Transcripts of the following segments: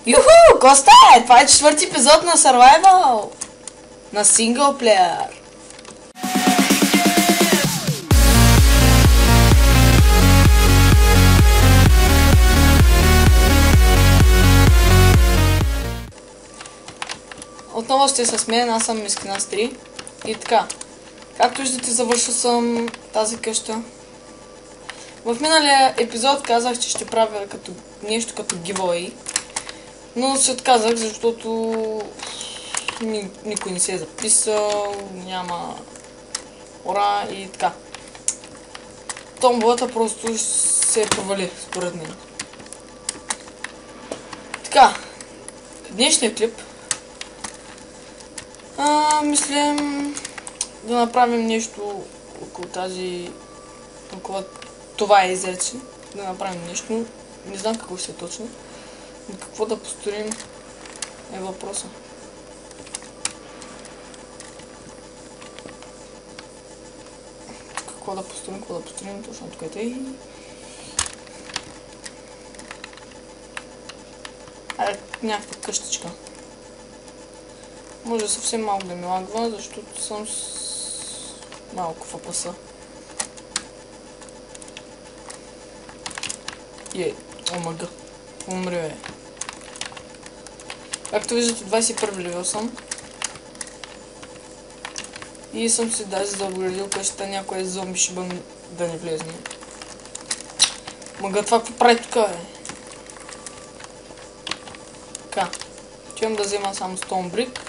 Юху! Коста е! Това е четвърти епизод на Survival! На синглплеер! Отново сте с мен, аз съм Мискинас 3. И така, както виждате, завършил съм тази къща. В миналия епизод казах, че ще правя нещо като giveaway. Но се отказах, защото никой не се е записал, няма хора и така. Томбовата просто се провали, според мен. Така, днешния клип мислям да направим нещо около това езерце. Да направим нещо, не знам какво ще е точно. Но какво да построим е въпроса. Какво да построим, точно тук е. Някаква къщичка. Може съвсем малко да ми лагва, защото съм с малко в апаса. Омага. Умри, бе. Както виждате, 21 левел съм. И съм си даже заобградил къщата, някой зомби ще бъде да не влезне. Мага, това какво прави тук, бе? Така. Отивам да взема само Stone Brick.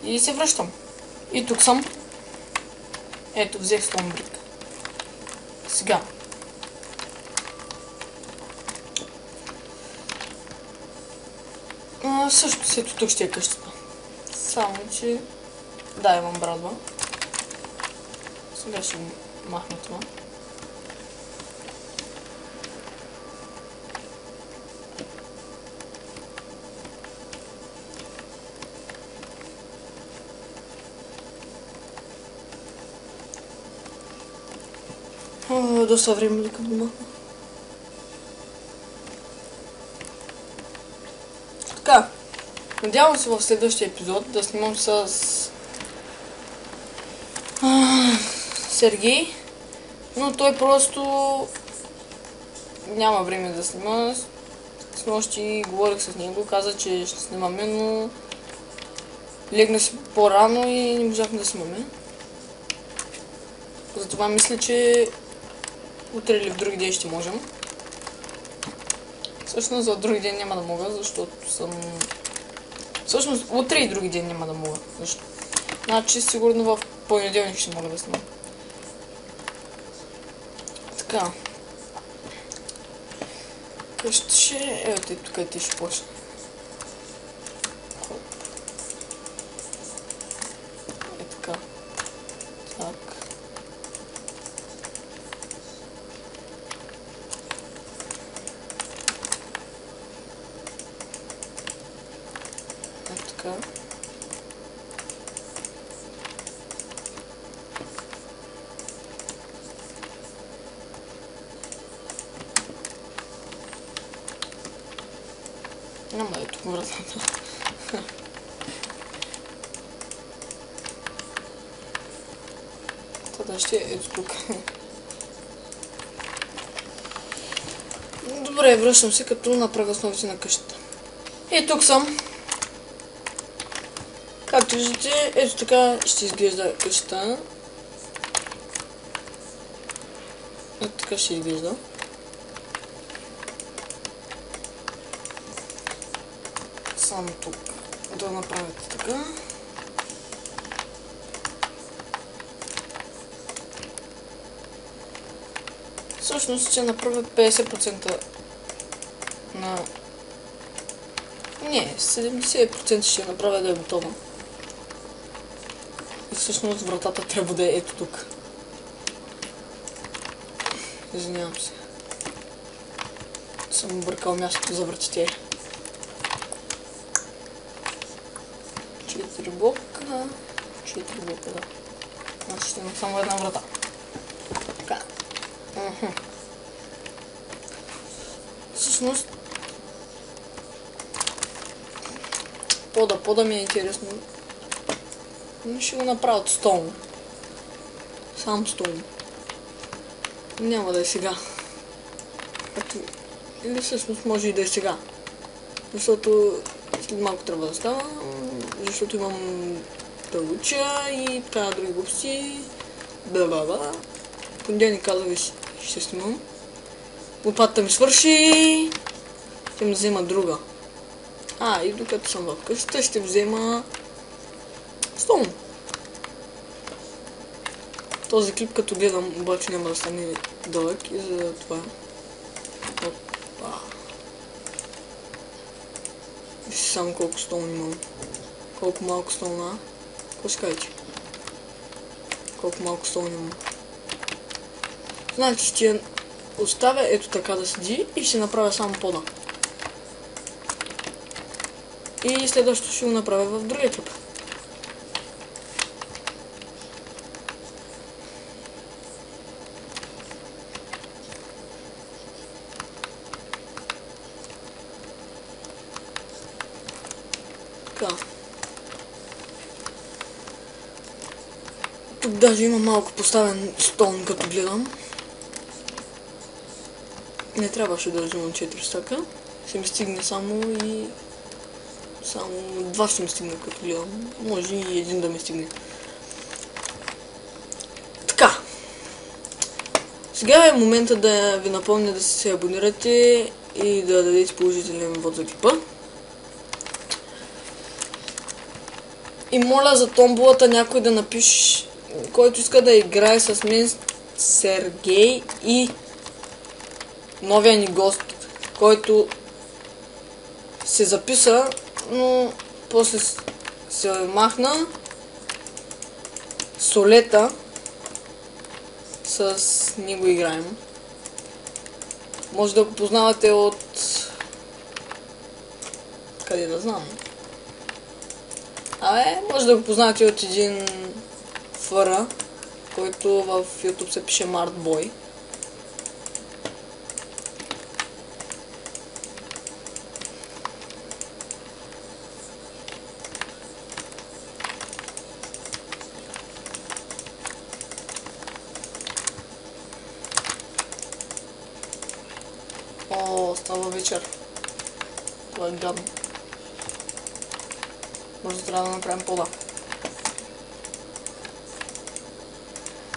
И се връщам. И тук съм. Ето, взех Stone Brick. Сега. Също си ето тук ще е къщата. Само, че... Да, имам брадва. Сега ще махна това. Доста време да към дома. Така, надявам се в следващия епизод да снимам с Сергей, но той просто няма време да снима. С нощи говорих с него, каза, че ще снимаме, но легна си по-рано и не можахме да снимаме. Затова мисля, че утре или в други ден ще можем. Всъщност за други ден няма да мога, защото съм... Всъщност утре и други ден няма да мога. Защо? Значи сигурно в понеделник ще мога да снимам. Така. Къща ще... Ето и тук ти ще почне. Е така. Так. Така. Няма да е тук вратата. Това ще е ето тук. Добре, връщам се като направя основите на къщата. И тук съм. Както виждате, ето така ще изглежда къщата. Ето така ще изглежда. Само тук да направите така. Всъщност ще направя 50% на... Не, 70% ще направя да е готова. И всъщност вратата трябва да е ето тук. Извинявам се. Съм объркал мястото за вратите. 4 блока. 4 блока, да. Значи ще имам само една врата. Така. Всъщност Пода ми е интересно. Но ще го направя от стол. Сам стол. Няма да е сега. Или всъщност може и да е сега. Защото след малко трябва да става. Защото имам да уча и така други глупости. Бла-бла-бла. Понеделник казах ви ще снимам. Лопатата ми свърши. Ще ми взема друга. И докато съм в къщата ще взема стол. Този клип като гледам обаче няма да стане дълъг и за това. Вижте само колко стол имам. Колко малко столна. Какво ще кажете? Колко малко стол имам. Значи ще я оставя ето така да седи и ще направя само пода. И следващото ще го направя в другия клип. Така. Тук даже има малко поставен стол, като гледам. Не трябваше да взимам 4 стака. Ще ми стигне само и... Само 2 ще ми стигне, като гледам. Може и един да ми стигне. Така. Сега е момента да ви напомня да се абонирате и да дадете положителен вод за клипа. И моля за томболата някой да напише, който иска да играе с мен, Сергей и новия ни гост, който се записа, но после се махна. Солета. С него играем. Може да го познавате от... Къде да знам? Може да го познавате от един фъра, който в YouTube се пише Mart-Boy. Става вечер. Това е гадно. Може да трябва да направим пода.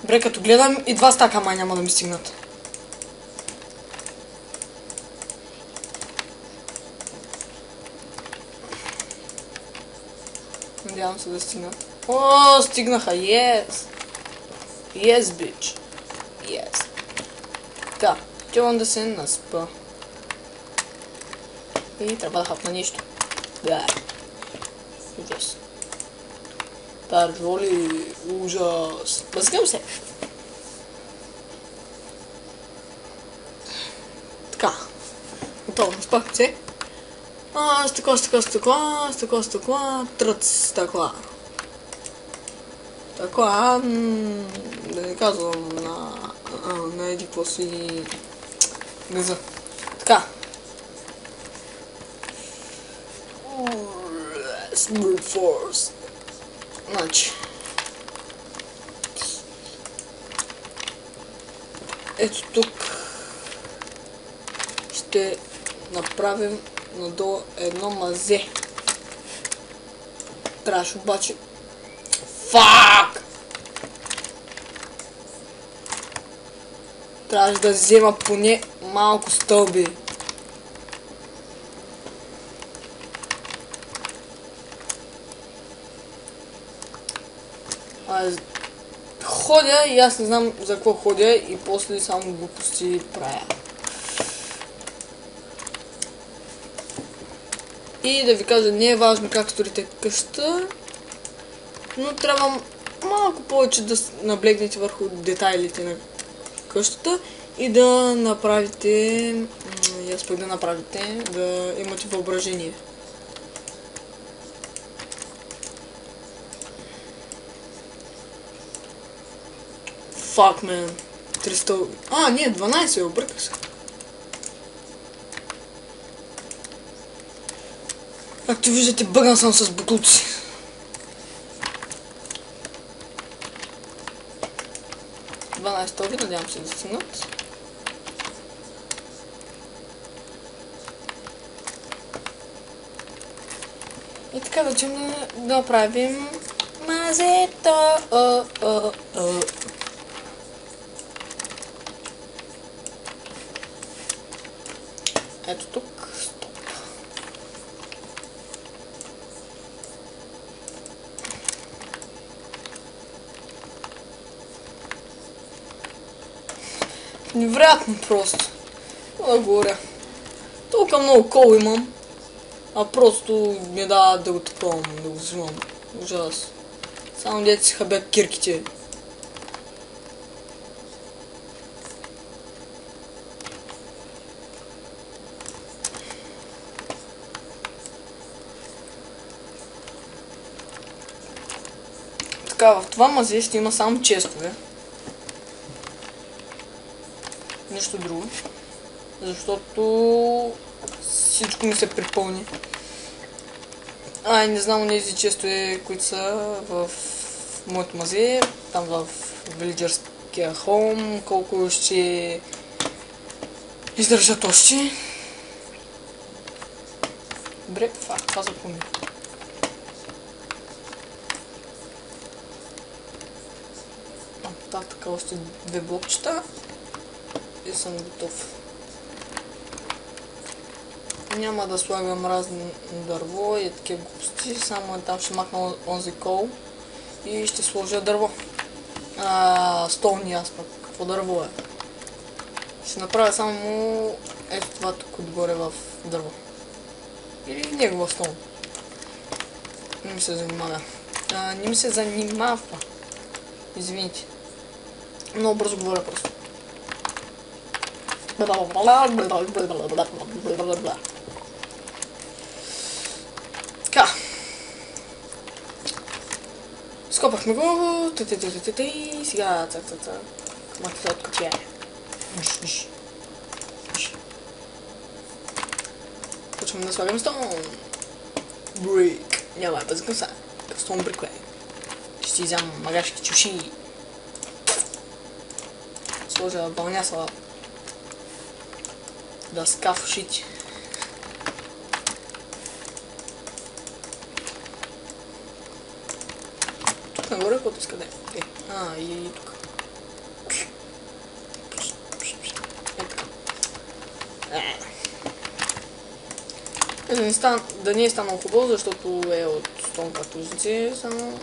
Добре, като гледам и 2 стака май няма да ми стигнат. Надявам се да стигнат. Стигнаха, yes! Yes, bitch! Yes! Така, отивам да се наспа. И трябва да хапна нещо. Да. Ужас. Пароли, ужас. Бъзгам се. Така. Готово, наспах се. Стъкла. Тръц, стъкла. Така, да не казвам на еди какво си гъза. Така. Smooth Force. Значи. Ето тук ще направим надолу едно мазе. Трябваше обаче... Фак! Трябваше да взема поне малко стълби. Ходя и аз не знам за какво ходя и после само глупости правя. И да ви кажа, не е важно как строите къща, но трябва малко повече да наблегнете върху детайлите на къщата и да направите, да имате въображение. Fuck, man. 300... не, 12, обърках се. Както виждате, бъган съм с буклуци. Тови, надявам се да стигнат. И така да чим да направим мазето. Ето тук. Стоп. Невероятно просто. Да горя. Толкова много кол имам. А просто ми дава да го тъпвам, да го взимам. Ужас. Само дете си хабят кирките. Така, в това мазе ще има само честове. Нищо друго. Защото всичко ми се припълни. Не знам тези честове, които са в моето мазе, там в вилиджърския хоум, колко ще издържат още. Добре, това запомня. Така още 2 блокчета и съм готов. Няма да слагам разни дърво и такива глупости, само там ще махна онзи кол и ще сложа дърво. Столни аз пък. Какво дърво е? Ще направя само ето това тук отгоре в дърво. Или негова стол. Не ми се занимава. Не ми се занимава. Извините. Много бързо говоря просто. Така. Скопахме го. Сега махте се откаче. Почваме да слагаме стон. Брик. Няма да пъзгам са. Стон брик, ще си вземам магашки чуши. Сложа бълнясала да скаф ушите. Тук нагоре каквото иска да е. И тук. Да не е станало хубаво, защото е от стон, както виждате, само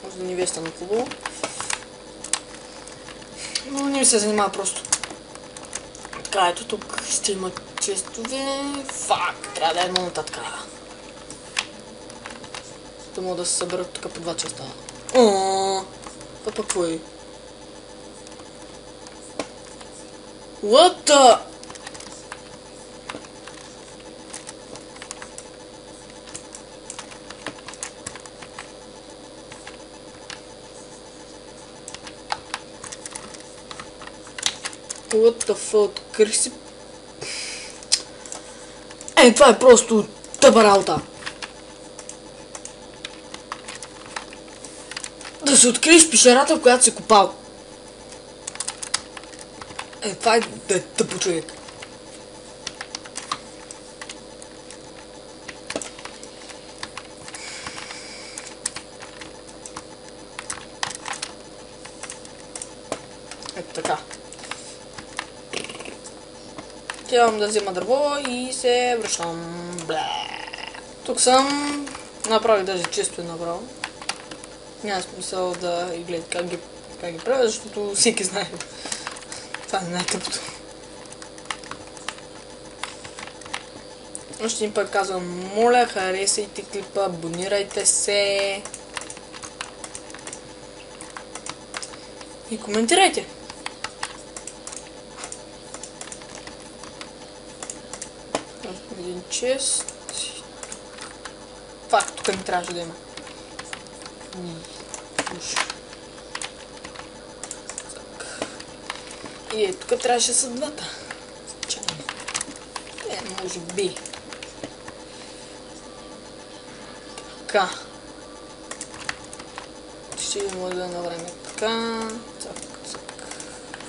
може да не ви е станало хубаво. Но не ми се занимава просто. Така, ето тук ще има честове. Фак, трябва да е едно нататък. Да мога да се съберат тук по 2 честа. Това пък какво е? What the? What the fuck? Откри си... това е просто тъпа работа. Да се откриеш пещерата, в която си копал. Това е да е тъпо, човек. Ето така. Отивам да взема дърво и се връщам. Тук съм. Направих даже често е направо. Няма смисъл да гледат как ги правя, защото всеки знае. Това е най-тъпото. Още един път казвам, моля, харесайте клипа, абонирайте се. И коментирайте. Един чест. Факт, тук не трябваше да има. И тук трябваше са двата. Може би. Така. Ще видим да направим така. Цак, цак.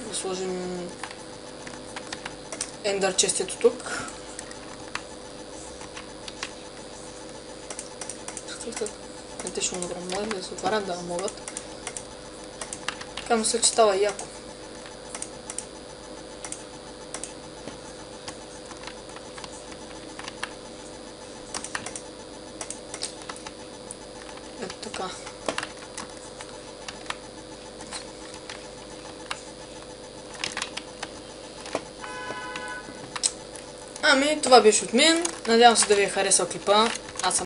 Да сложим ендър честито тук. Те ще умрем. Могат да се отварят? Да, могат. Така мисля, че става яко. Ето така. Ами, това беше от мен. Надявам се да ви е харесал клипа.